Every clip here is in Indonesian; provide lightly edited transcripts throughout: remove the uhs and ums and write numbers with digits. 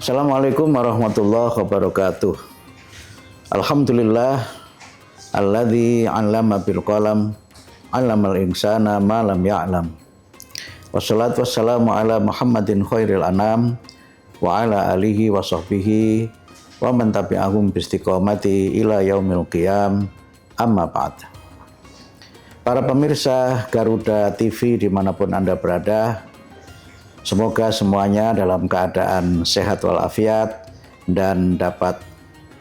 Assalamualaikum warahmatullahi wabarakatuh. Alhamdulillah alladzi 'allama bil qalam 'allamal insana ma lam ya'lam. Wassalatu wassalamu ala Muhammadin khairil anam wa ala alihi wa sahbihi wa man tabi'ahum bi istiqomati ila yaumil qiyam. Amma ba'd. Para pemirsa Garuda TV dimanapun Anda berada, semoga semuanya dalam keadaan sehat walafiat dan dapat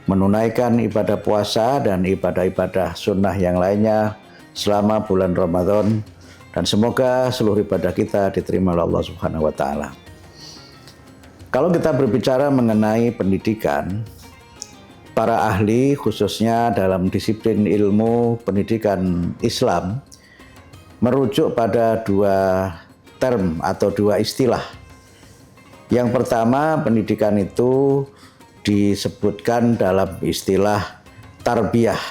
menunaikan ibadah puasa dan ibadah-ibadah sunnah yang lainnya selama bulan Ramadan, dan semoga seluruh ibadah kita diterima oleh Allah Subhanahu wa taala. Kalau kita berbicara mengenai pendidikan, para ahli khususnya dalam disiplin ilmu pendidikan Islam merujuk pada dua term atau dua istilah. Yang pertama, pendidikan itu disebutkan dalam istilah tarbiyah.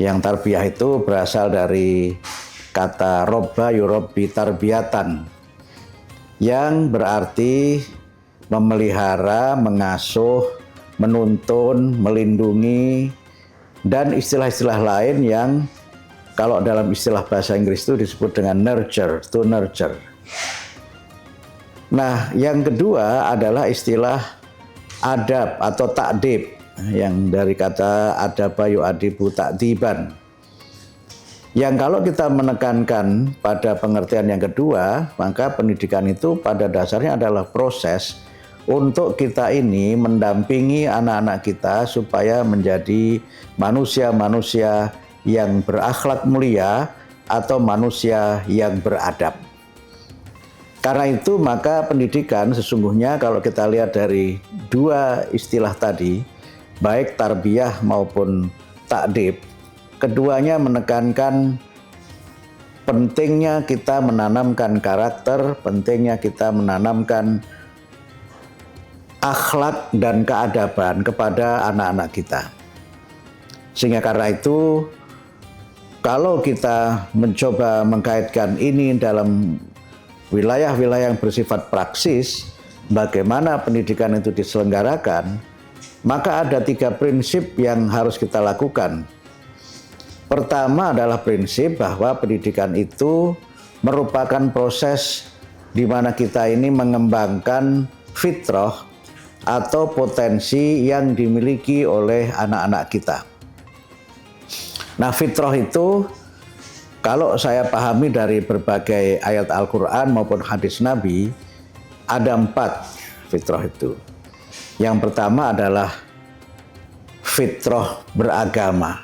Yang tarbiyah itu berasal dari kata robba yurabbi tarbiyatan, yang berarti memelihara, mengasuh, menuntun, melindungi, dan istilah-istilah lain yang kalau dalam istilah bahasa Inggris itu disebut dengan nurture, to nurture. Nah, yang kedua adalah istilah adab atau takdib, yang dari kata adaba yu'adibu takdiban. Yang kalau kita menekankan pada pengertian yang kedua, maka pendidikan itu pada dasarnya adalah proses untuk kita ini mendampingi anak-anak kita supaya menjadi manusia-manusia yang berakhlak mulia atau manusia yang beradab. Karena itu maka pendidikan sesungguhnya kalau kita lihat dari dua istilah tadi, baik tarbiyah maupun takdib, keduanya menekankan pentingnya kita menanamkan karakter, pentingnya kita menanamkan akhlak dan keadaban kepada anak-anak kita. Sehingga karena itu, kalau kita mencoba mengkaitkan ini dalam wilayah-wilayah yang bersifat praksis, bagaimana pendidikan itu diselenggarakan, maka ada 3 prinsip yang harus kita lakukan. Pertama adalah prinsip bahwa pendidikan itu merupakan proses di mana kita ini mengembangkan fitrah atau potensi yang dimiliki oleh anak-anak kita. Nah, fitrah itu kalau saya pahami dari berbagai ayat Al-Quran maupun hadis Nabi, ada 4 fitrah itu. Yang pertama adalah fitrah beragama,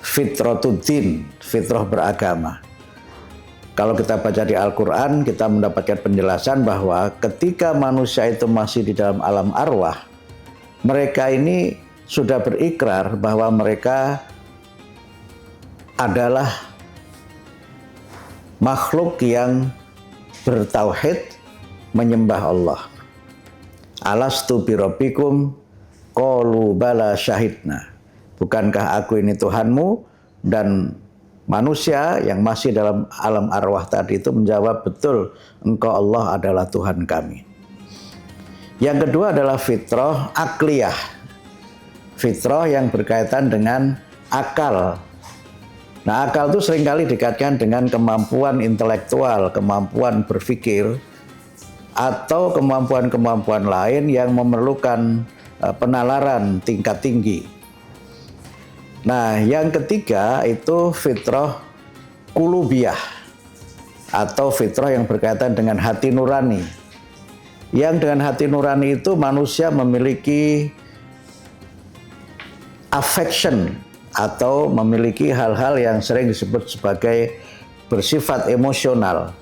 fitratuddin, fitrah beragama. Kalau kita baca di Al-Quran, kita mendapatkan penjelasan bahwa ketika manusia itu masih di dalam alam arwah, mereka ini sudah berikrar bahwa mereka adalah makhluk yang bertauhid, menyembah Allah. Alastu birabbikum qalu bala syahidna. Bukankah aku ini Tuhanmu? Dan manusia yang masih dalam alam arwah tadi itu menjawab, betul, engkau Allah adalah Tuhan kami. Yang kedua adalah fitrah akliyah. Fitrah yang berkaitan dengan akal. Nah, akal itu seringkali dikaitkan dengan kemampuan intelektual, kemampuan berpikir, atau kemampuan-kemampuan lain yang memerlukan penalaran tingkat tinggi. Nah, yang ketiga itu fitrah kulubiyah atau fitrah yang berkaitan dengan hati nurani. Yang dengan hati nurani itu manusia memiliki affection atau memiliki hal-hal yang sering disebut sebagai bersifat emosional.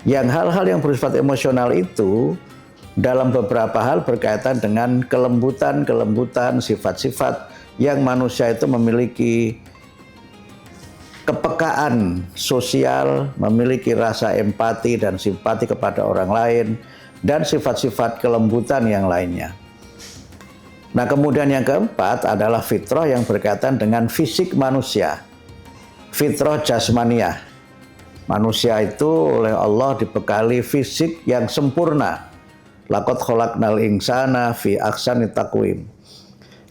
Yang hal-hal yang bersifat emosional itu dalam beberapa hal berkaitan dengan kelembutan, sifat-sifat yang manusia itu memiliki kepekaan sosial, memiliki rasa empati dan simpati kepada orang lain, dan sifat-sifat kelembutan yang lainnya. Nah, kemudian yang keempat adalah fitrah yang berkaitan dengan fisik manusia, fitrah jasmaniyah. Manusia itu oleh Allah dibekali fisik yang sempurna, Laqad khalaqnal insana fi ahsani taqwim.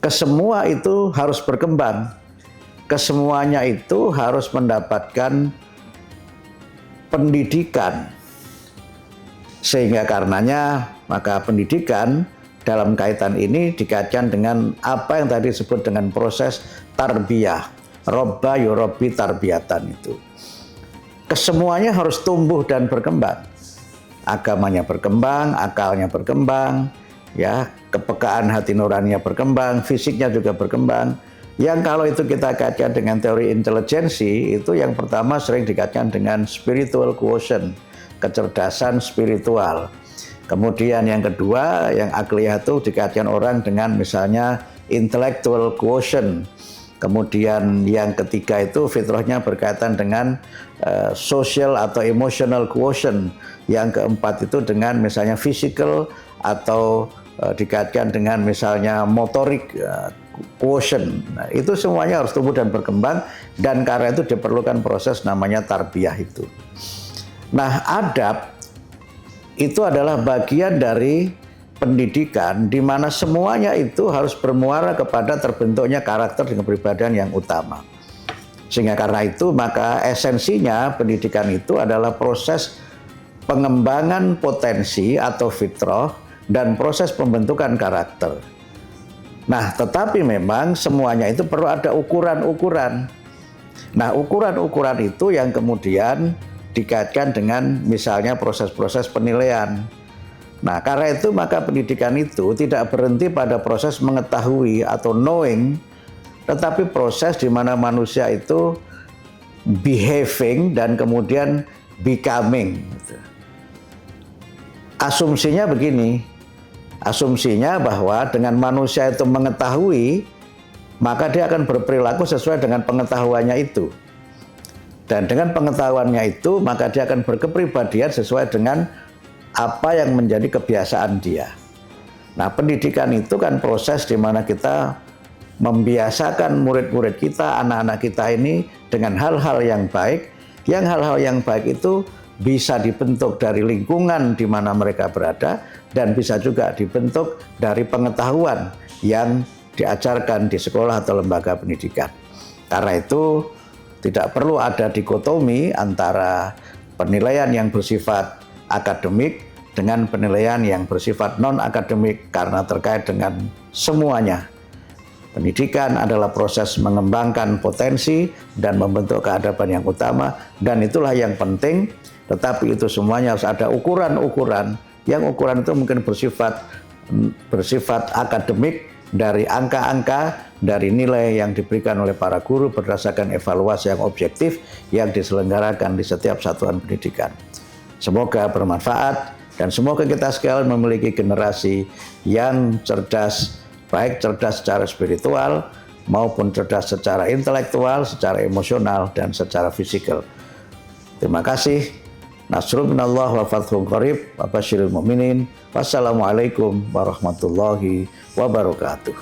Kesemua itu harus berkembang. Kesemuanya itu harus mendapatkan pendidikan. Sehingga karenanya maka pendidikan dalam kaitan ini dikaitkan dengan apa yang tadi disebut dengan proses tarbiyah. Robba yurabbi tarbiyatan itu. Kesemuanya harus tumbuh dan berkembang. Agamanya berkembang, akalnya berkembang, ya, kepekaan hati nuraninya berkembang, fisiknya juga berkembang. Yang kalau itu kita kaitkan dengan teori intelijensi, itu yang pertama sering dikaitkan dengan spiritual quotient, kecerdasan spiritual. Kemudian yang kedua, yang akliyah itu dikaitkan orang dengan misalnya intellectual quotient. Kemudian yang ketiga itu fitrahnya berkaitan dengan social atau emotional quotient. Yang keempat itu dengan misalnya physical atau dikaitkan dengan misalnya motorik quotient. Nah, itu semuanya harus tumbuh dan berkembang, dan karena itu diperlukan proses namanya tarbiyah itu. Nah, adab itu adalah bagian dari pendidikan di mana semuanya itu harus bermuara kepada terbentuknya karakter dan kepribadian yang utama. Sehingga karena itu maka esensinya pendidikan itu adalah proses pengembangan potensi atau fitrah dan proses pembentukan karakter. Nah, tetapi memang semuanya itu perlu ada ukuran-ukuran. Nah, ukuran-ukuran itu yang kemudian dikaitkan dengan misalnya proses-proses penilaian. Nah, karena itu maka pendidikan itu tidak berhenti pada proses mengetahui atau knowing, tetapi proses di mana manusia itu behaving dan kemudian becoming. Asumsinya begini, asumsinya bahwa dengan manusia itu mengetahui, maka dia akan berperilaku sesuai dengan pengetahuannya itu. Dan dengan pengetahuannya itu, maka dia akan berkepribadian sesuai dengan apa yang menjadi kebiasaan dia. Nah, pendidikan itu kan proses di mana kita membiasakan murid-murid kita, anak-anak kita ini dengan hal-hal yang baik, yang hal-hal yang baik itu bisa dibentuk dari lingkungan di mana mereka berada dan bisa juga dibentuk dari pengetahuan yang diajarkan di sekolah atau lembaga pendidikan. Karena itu tidak perlu ada dikotomi antara penilaian yang bersifat akademik dengan penilaian yang bersifat non-akademik karena terkait dengan semuanya. Pendidikan adalah proses mengembangkan potensi dan membentuk keadaban yang utama, dan itulah yang penting. Tetapi itu semuanya harus ada ukuran-ukuran, yang ukuran itu mungkin bersifat akademik dari angka-angka, dari nilai yang diberikan oleh para guru berdasarkan evaluasi yang objektif yang diselenggarakan di setiap satuan pendidikan. Semoga bermanfaat dan semoga kita sekalian memiliki generasi yang cerdas, baik cerdas secara spiritual maupun cerdas secara intelektual, secara emosional, dan secara fisikal. Terima kasih. Nasrun minallah wa fathun qarib wa basyiril mu'minin. Wassalamualaikum warahmatullahi wabarakatuh.